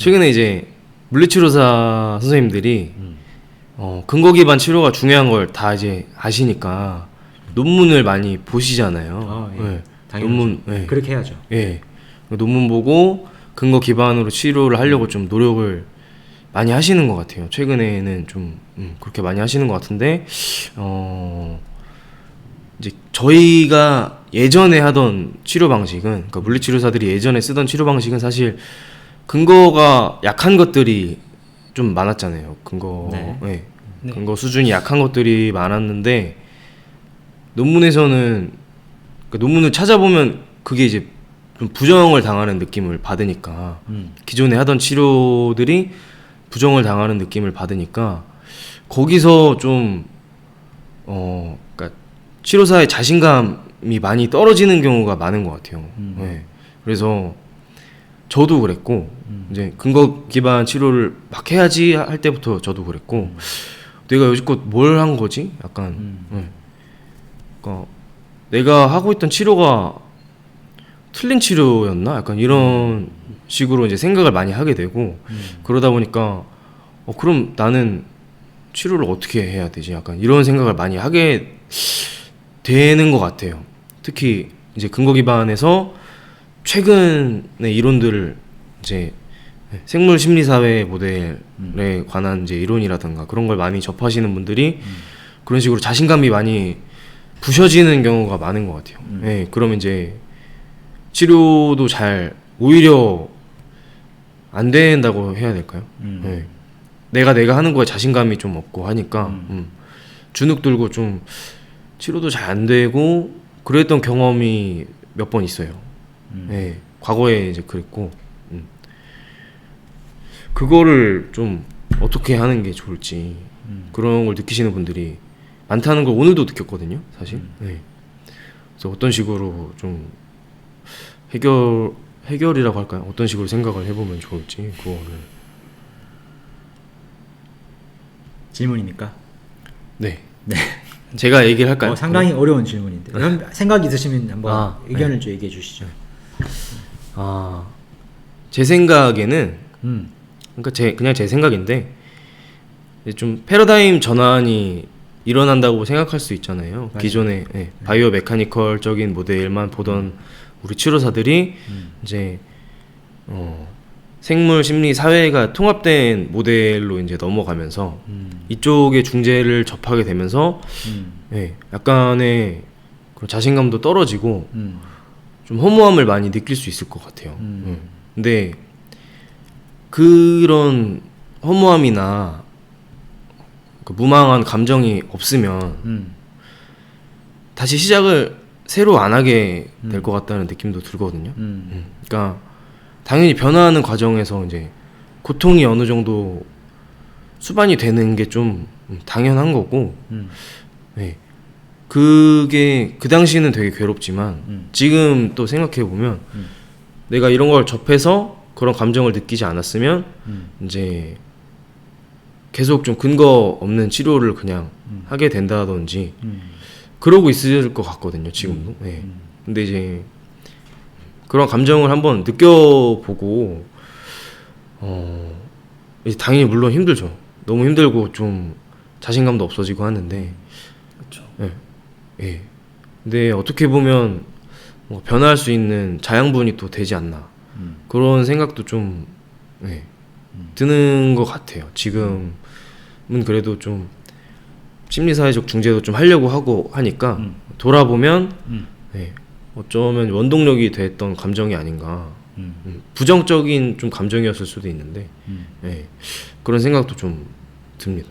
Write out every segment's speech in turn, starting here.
최근에 이제 물리치료사 선생님들이 근거 기반 치료가 중요한 걸 다 이제 아시니까 논문을 많이 보시잖아요. 예. 네. 당연하죠. 논문, 네. 그렇게 해야죠. 예. 논문 보고 근거 기반으로 치료를 하려고 좀 노력을 많이 하시는 것 같아요. 최근에는 좀 그렇게 많이 하시는 것 같은데 이제 저희가 예전에 하던 치료 방식은, 그러니까 물리치료사들이 예전에 쓰던 치료 방식은 사실 근거가 약한 것들이 좀 많았잖아요. 근거, 네. 예. 네. 근거 수준이 약한 것들이 많았는데 논문에서는, 그러니까 논문을 찾아보면 그게 이제 좀 부정을 당하는 느낌을 받으니까 기존에 하던 치료들이 부정을 당하는 느낌을 받으니까 거기서 좀 그러니까 치료사의 자신감이 많이 떨어지는 경우가 많은 것 같아요. 네. 그래서 저도 그랬고 이제 근거 기반 치료를 막 해야지 할 때부터 저도 그랬고 내가 여지껏 뭘 한 거지? 약간 네. 그러니까 내가 하고 있던 치료가 틀린 치료였나? 약간 이런 식으로 이제 생각을 많이 하게 되고 그러다 보니까 그럼 나는 치료를 어떻게 해야 되지? 약간 이런 생각을 많이 하게 되는 것 같아요. 특히 이제 근거 기반에서 최근의 이론들을 이제 생물 심리 사회 모델에 관한 이제 이론이라든가 그런 걸 많이 접하시는 분들이 그런 식으로 자신감이 많이 부셔지는 경우가 많은 것 같아요. 네, 그러면 이제 치료도 잘 오히려 안 된다고 해야 될까요? 네. 내가 하는 거에 자신감이 좀 없고 하니까 주눅 들고 좀 치료도 잘 안 되고 그랬던 경험이 몇 번 있어요. 네, 과거에 이제 그랬고 그거를 좀 어떻게 하는 게 좋을지 그런 걸 느끼시는 분들이 많다는 걸 오늘도 느꼈거든요, 사실. 네. 그래서 어떤 식으로 좀 해결이라고 할까요? 어떤 식으로 생각을 해보면 좋을지 그거를. 질문입니까? 네. 제가 얘기를 할까요? 상당히 어려운 질문인데. 그럼 생각 있으시면 한번 의견을 좀 얘기해 주시죠. 제 생각에는 그러니까 그냥 제 생각인데 좀 패러다임 전환이 일어난다고 생각할 수 있잖아요. 맞아요. 기존에 바이오 메카니컬적인 모델만 보던 우리 치료사들이 이제 생물 심리 사회가 통합된 모델로 이제 넘어가면서 이쪽의 중재를 접하게 되면서 약간의 그런 자신감도 떨어지고 좀 허무함을 많이 느낄 수 있을 것 같아요. 근데 그런 허무함이나 그 무망한 감정이 없으면 다시 시작을 새로 안 하게 될 것 같다는 느낌도 들거든요. 그러니까 당연히 변화하는 과정에서 이제 고통이 어느 정도 수반이 되는 게 좀 당연한 거고, 네. 그게 그 당시는 되게 괴롭지만 지금 또 생각해 보면 내가 이런 걸 접해서 그런 감정을 느끼지 않았으면 이제 계속 좀 근거 없는 치료를 그냥 하게 된다든지 그러고 있을 것 같거든요, 지금도. 네. 근데 이제 그런 감정을 한번 느껴보고 이제 당연히 물론 힘들죠. 너무 힘들고 좀 자신감도 없어지고 하는데. 그렇죠. 네. 예. 근데 어떻게 보면 뭔가 변화할 수 있는 자양분이 또 되지 않나 그런 생각도 좀 드는 것 같아요. 지금은 그래도 좀 심리사회적 중재도 좀 하려고 하고 하니까 돌아보면 어쩌면 원동력이 됐던 감정이 아닌가. 부정적인 좀 감정이었을 수도 있는데 그런 생각도 좀 듭니다.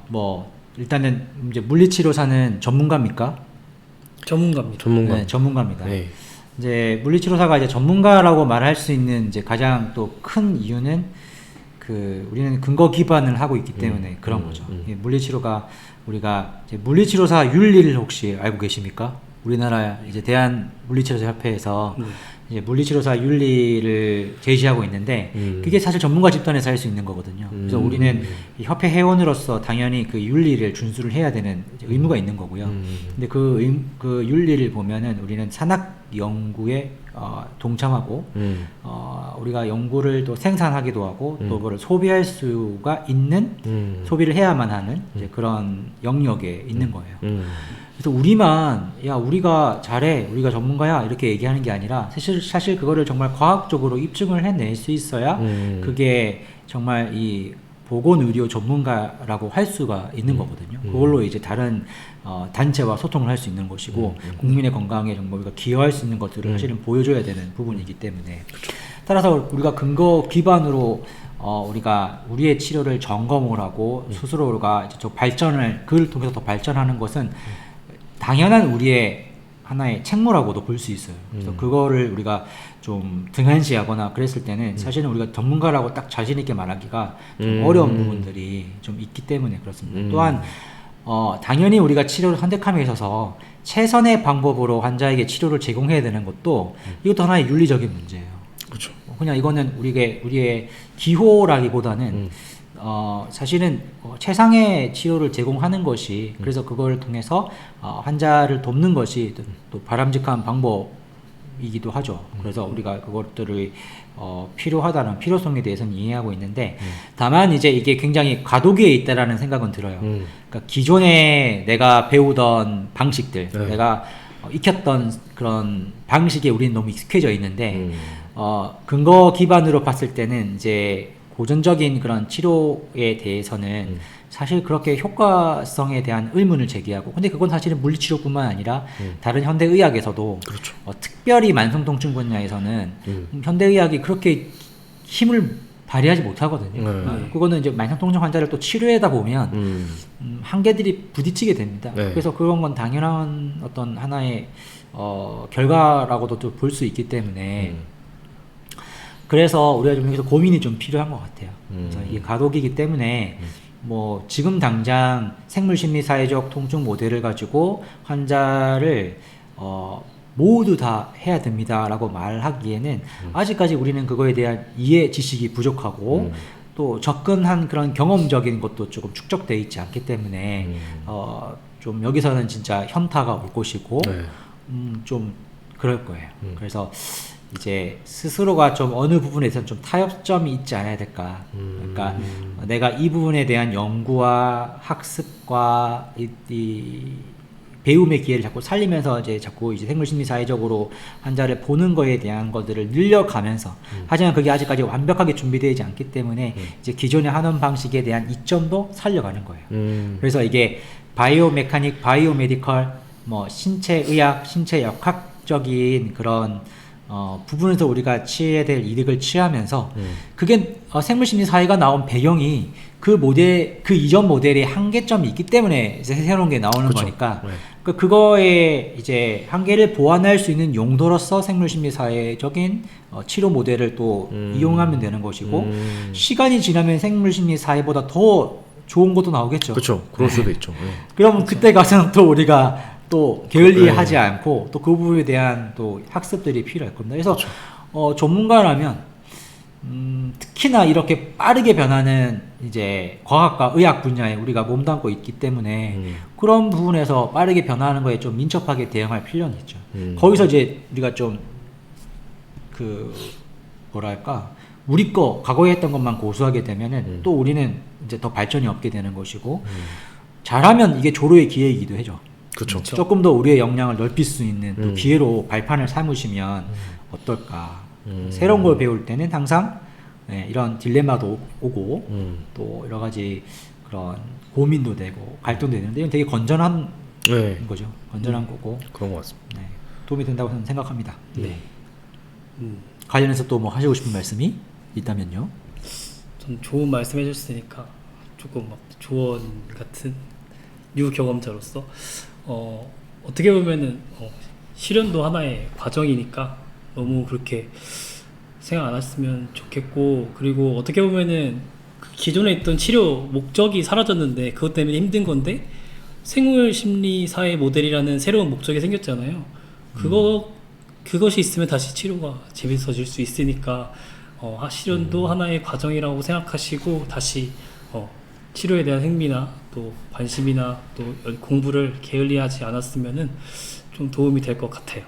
뭐 일단은 이제 물리치료사는 전문가입니까? 전문가입니다. 전문가. 네, 전문가입니다. 네. 이제 물리치료사가 이제 전문가라고 말할 수 있는 이제 가장 또 큰 이유는 우리는 근거 기반을 하고 있기 때문에 그런 거죠. 물리치료가 우리가 이제 물리치료사 윤리를 혹시 알고 계십니까? 우리나라 이제 대한 물리치료사 협회에서 이제 물리치료사 윤리를 제시하고 있는데 그게 사실 전문가 집단에서 할 수 있는 거거든요. 그래서 우리는 이 협회 회원으로서 당연히 그 윤리를 준수를 해야 되는 이제 의무가 있는 거고요. 근데 그 윤리를 보면은 우리는 산학 연구에 동참하고 우리가 연구를 또 생산하기도 하고 또 그걸 소비할 수가 있는 소비를 해야만 하는 이제 그런 영역에 있는 거예요. 그래서 우리가 잘해, 우리가 전문가야 이렇게 얘기하는 게 아니라 사실 그거를 정말 과학적으로 입증을 해낼 수 있어야 그게 정말 이 보건의료 전문가라고 할 수가 있는 거거든요. 그걸로 이제 다른 단체와 소통을 할 수 있는 것이고 국민의 건강에 정말 우리가 기여할 수 있는 것들을 사실은 보여줘야 되는 부분이기 때문에 따라서 우리가 근거 기반으로 우리가 우리의 치료를 점검을 하고 스스로가 이제 그걸 통해서 더 발전하는 것은 당연한 우리의 하나의 책무라고도 볼 수 있어요. 그래서 그거를 우리가 좀 등한시하거나 그랬을 때는 사실은 우리가 전문가라고 딱 자신 있게 말하기가 좀 어려운 부분들이 좀 있기 때문에 그렇습니다. 또한 당연히 우리가 치료를 선택함에 있어서 최선의 방법으로 환자에게 치료를 제공해야 되는 것도 이것도 하나의 윤리적인 문제예요. 그렇죠. 그냥 이거는 우리의 기호라기보다는 사실은 최상의 치료를 제공하는 것이 그래서 그걸 통해서 환자를 돕는 것이 또 바람직한 방법이기도 하죠. 그래서 우리가 그것들을 필요하다는 필요성에 대해서는 이해하고 있는데 다만 이제 이게 굉장히 과도기에 있다라는 생각은 들어요. 그러니까 기존에 내가 배우던 방식들, 내가 익혔던 그런 방식에 우리는 너무 익숙해져 있는데 근거 기반으로 봤을 때는 이제 고전적인 그런 치료에 대해서는 사실 그렇게 효과성에 대한 의문을 제기하고 근데 그건 사실은 물리치료뿐만 아니라 다른 현대의학에서도 그렇죠. 특별히 만성통증 분야에서는 현대의학이 그렇게 힘을 발휘하지 못하거든요. 그거는 이제 만성통증 환자를 또 치료하다 보면 한계들이 부딪히게 됩니다. 그래서 그런 건 당연한 어떤 하나의 결과라고도 또 볼 수 있기 때문에 그래서 우리가 좀 여기서 고민이 좀 필요한 것 같아요. 그래서 이게 가독이기 때문에 뭐 지금 당장 생물심리사회적 통증 모델을 가지고 환자를 모두 다 해야 됩니다라고 말하기에는 아직까지 우리는 그거에 대한 이해 지식이 부족하고 또 접근한 그런 경험적인 것도 조금 축적되어 있지 않기 때문에 좀 여기서는 진짜 현타가 올 것이고 좀 그럴 거예요. 그래서 이제 스스로가 좀 어느 부분에서는 좀 타협점이 있지 않아야 될까. 그러니까 내가 이 부분에 대한 연구와 학습과 이 배움의 기회를 자꾸 살리면서 이제 자꾸 이제 생물심리사회적으로 환자를 보는 거에 대한 것들을 늘려가면서 하지만 그게 아직까지 완벽하게 준비되지 않기 때문에 이제 기존의 하는 방식에 대한 이점도 살려가는 거예요. 그래서 이게 바이오메카닉, 바이오메디컬, 뭐 신체의학, 신체역학적인 그런 부분에서 우리가 취해야 될 이득을 취하면서 그게 생물심리사회가 나온 배경이 그 이전 모델의 한계점이 있기 때문에 이제 새로운 게 나오는 그쵸. 거니까 그거에 이제 한계를 보완할 수 있는 용도로서 생물심리사회적인 치료 모델을 또 이용하면 되는 것이고 시간이 지나면 생물심리사회보다 더 좋은 것도 나오겠죠. 그렇죠. 그럴 수도 있죠. 그럼 그때 가서는 또 우리가 또 게을리하지 않고 또 그 부분에 대한 또 학습들이 필요할 겁니다. 그래서 전문가라면 특히나 이렇게 빠르게 변하는 이제 과학과 의학 분야에 우리가 몸담고 있기 때문에 그런 부분에서 빠르게 변하는 거에 좀 민첩하게 대응할 필요는 있죠. 거기서 이제 우리가 좀 뭐랄까 우리 거 과거에 했던 것만 고수하게 되면은 또 우리는 이제 더 발전이 없게 되는 것이고 잘하면 이게 조로의 기회이기도 해죠. 그렇죠. 조금 더 우리의 역량을 넓힐 수 있는 또 기회로 발판을 삼으시면 어떨까. 새로운 걸 배울 때는 항상 이런 딜레마도 오고 또 여러 가지 그런 고민도 되고 갈등도 되는데 이건 되게 건전한 거죠. 건전한 거고 그런 것 같습니다. 네, 도움이 된다고 저는 생각합니다. 네. 관련해서 또 뭐 하시고 싶은 말씀이 있다면요? 전 좋은 말씀 해주셨으니까 조금 막 조언 같은 뉴 경험자로서 어떻게 보면은 실현도 하나의 과정이니까 너무 그렇게 생각 안 했으면 좋겠고 그리고 어떻게 보면은 기존에 있던 치료 목적이 사라졌는데 그것 때문에 힘든 건데 생물심리사회 모델이라는 새로운 목적이 생겼잖아요. 그거 그것이 있으면 다시 치료가 재밌어질 수 있으니까 실현도 하나의 과정이라고 생각하시고 다시 치료에 대한 흥미나 또 관심이나 또 공부를 게을리하지 않았으면은 좀 도움이 될 것 같아요.